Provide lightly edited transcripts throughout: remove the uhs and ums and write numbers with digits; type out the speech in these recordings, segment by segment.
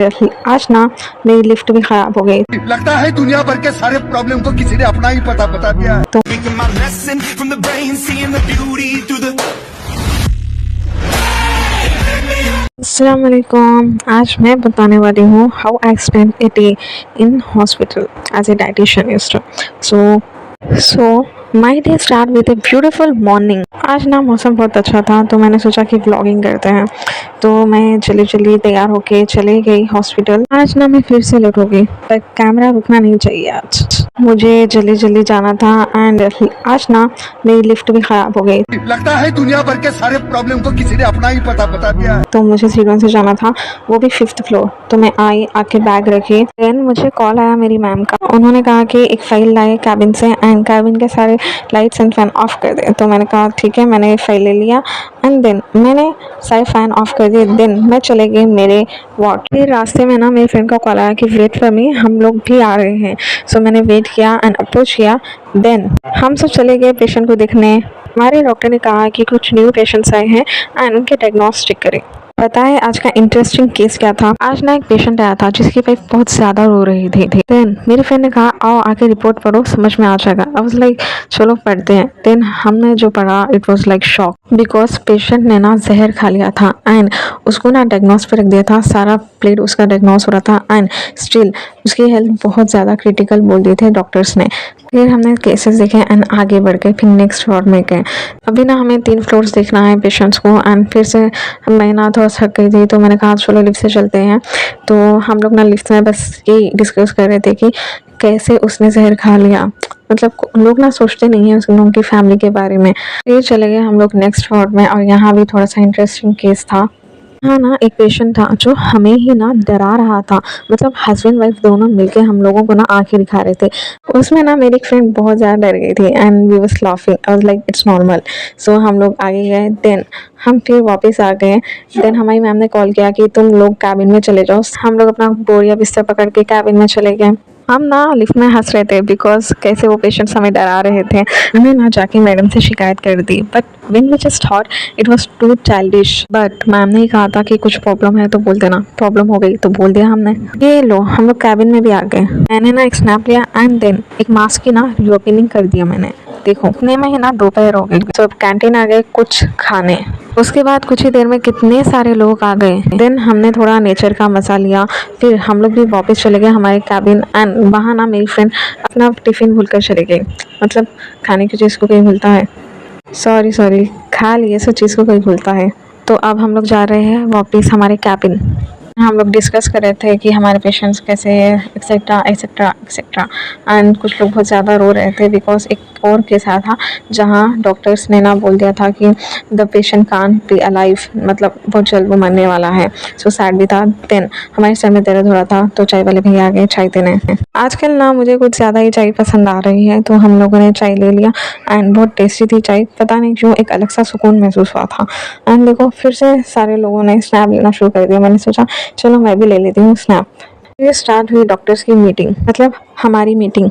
आज ना मेरी लिफ्ट भी खराब हो गई। लगता है दुनिया भर के सारे प्रॉब्लम को किसी ने अपना ही पता बता दिया है। तो अस्सलाम वालेकुम। आज मैं बताने वाली हूँ how I spend a day in hospital as a dietitianist. So my day start with a beautiful morning. आज ना मौसम बहुत अच्छा था तो मैंने सोचा कि व्लॉगिंग करते हैं, तो मैं जल्दी तैयार होके चली गई हॉस्पिटल। आज ना मैं फिर से लेट हो गई, पर कैमरा रुकना नहीं चाहिए। आज मुझे जल्दी जाना था एंड आज ना मेरी लिफ्ट भी खराब हो गई। लगता है दुनिया भर के सारे प्रॉब्लम को किसी ने अपना ही पता बता दिया है। तो मुझे सीढ़ियों से जाना था, वो भी 5th फ्लोर। तो मैं आई, आके बैग रखी। देन मुझे कॉल आया मेरी मैम का। उन्होंने कहा कि एक फाइल लाए कैबिन से एंड कैबिन के सारे लाइट्स एंड फैन ऑफ कर दे। तो मैंने कहा ठीक है, मैंने फाइल ले लिया एंड देन मैंने सारे फैन ऑफ कर दिए। देन मैं चले गई मेरे वार्ड। फिर रास्ते में ना मेरे फ्रेंड का कॉल आया कि वेट फॉर मी, हम लोग भी आ रहे हैं। सो मैंने वेट किया एंड अप्रोच किया। देन हम सब चले गए पेशेंट को देखने। हमारे डॉक्टर ने कहा कि कुछ न्यू पेशेंट्स आए हैं एंड उनके डायग्नोस्टिक करें। पता है आज का इंटरेस्टिंग केस क्या था? आज ना एक पेशेंट आया था जिसकी वाइफ बहुत ज़्यादा रो रही थी। देन मेरे फ्रेंड ने कहा आओ आके रिपोर्ट पढ़ो, समझ में आ जाएगा। आई वाज लाइक चलो पढ़ते हैं। देन हमने जो पढ़ा it was like shock, because patient ने ना जहर खा लिया था एंड उसको ना डायग्नोस पे रख दिया था। सारा प्लेट उसका डायग्नोस हो रहा था एंड स्टिल उसकी हेल्थ बहुत ज़्यादा क्रिटिकल बोल दिए थे डॉक्टर्स ने। फिर हमने केसेस देखे एंड आगे बढ़ गए, फिर नेक्स्ट फ्लोर में गए। अभी ना हमें 3 फ्लोर्स देखना है पेशेंट्स को एंड फिर से मैं ना थोड़ा थक गई थी तो मैंने कहा चलो लिफ्ट से चलते हैं। तो हम लोग ना लिफ्ट में बस ये डिस्कस कर रहे थे कि कैसे उसने जहर खा लिया। मतलब लोग ना सोचते नहीं है उन लोगों की फैमिली के बारे में। फिर चले गए हम लोग नेक्स्ट फ्लोर में और यहाँ भी थोड़ा सा इंटरेस्टिंग केस था। हाँ ना एक पेशेंट था जो हमें ही ना डरा रहा था। मतलब हस्बैंड वाइफ दोनों मिलके हम लोगों को ना आंखें दिखा रहे थे। उसमें ना मेरी फ्रेंड बहुत ज़्यादा डर गई थी and we was laughing. I was like it's normal. So हम लोग आगे गए। देन हम फिर वापस आ गए। देन हमारी मैम ने कॉल किया कि तुम लोग कैबिन में चले जाओ। हम लोग अपना बोरिया बिस्तर पकड़ के कैबिन में चले गए। हम ना लिफ्ट में हंस रहे थे बिकॉज कैसे वो पेशेंट्स हमें डरा रहे थे। हमने ना जाके मैडम से शिकायत कर दी, but when we just thought it was too childish. But ma'am ने ही कहा था कि कुछ प्रॉब्लम है तो बोल देना। प्रॉब्लम हो गई तो बोल दिया हमने। ये लो हम लोग कैबिन में भी आ गए। मैंने ना एक स्नैप लिया एंड देन एक मास्क की ना रीओपनिंग कर दिया मैंने। देखो इतने में ही ना दोपहर हो गई। तो कैंटीन आ गए कुछ खाने। उसके बाद कुछ ही देर में कितने सारे लोग आ गए। देन हमने थोड़ा नेचर का मजा लिया। फिर हम लोग भी वापस चले गए हमारे कैबिन एंड वहाँ ना मेरी फ्रेंड अपना टिफ़िन भूल कर चली गई। मतलब खाने की चीज़ को कोई भूलता है? सॉरी खा लिए सब चीज़ को कोई भूलता है। तो अब हम लोग जा रहे हैं वापस हमारे कैबिन। हम लोग डिस्कस कर रहे थे कि हमारे पेशेंट्स कैसे हैं एक्सेट्रा एंड कुछ लोग बहुत ज़्यादा रो रहे थे बिकॉज एक और केस आया था जहाँ डॉक्टर्स ने ना बोल दिया था कि the patient can't be alive, मतलब बहुत जल्द वो मरने वाला है। सो सैड भी था। देन हमारे सर में दर्द हो रहा था तो चाय वाले भैया आ गए चाय देने। आजकल ना मुझे कुछ ज़्यादा ही चाय पसंद आ रही है तो हम लोगों ने चाय ले लिया एंड बहुत टेस्टी थी चाय। पता नहीं क्यों एक अलग सा सुकून महसूस हुआ था। एंड देखो फिर से सारे लोगों ने स्नैप लेना शुरू कर दिया। मैंने सोचा चलो मैं भी ले लेती हूँ स्नैप। ये स्टार्ट हुई डॉक्टर्स की मीटिंग, मतलब हमारी मीटिंग।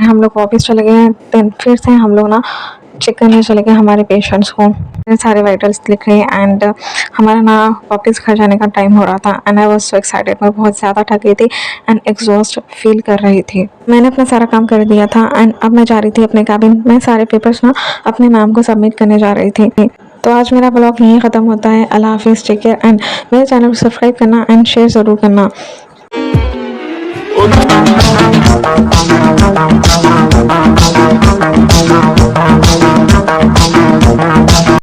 हम लोग वापस चले गए। देन फिर से हम लोग ना चेक करने चले गए हमारे पेशेंट्स को। सारे वाइटल्स लिखे एंड हमारा ना वापस घर जाने का टाइम हो रहा था and I was so excited. मैं बहुत ज़्यादा थक गई थी एंड एग्जॉस्ट फील कर रही थी। मैंने अपना सारा काम कर दिया था एंड अब मैं जा रही थी अपने कैबिन में सारे पेपर्स ना अपने मैम को सबमिट करने जा रही थी। तो आज मेरा ब्लॉग यहीं ख़त्म होता है। अल्लाह हाफिज़, टेक केयर एंड मेरे चैनल को सब्सक्राइब करना एंड शेयर ज़रूर करना।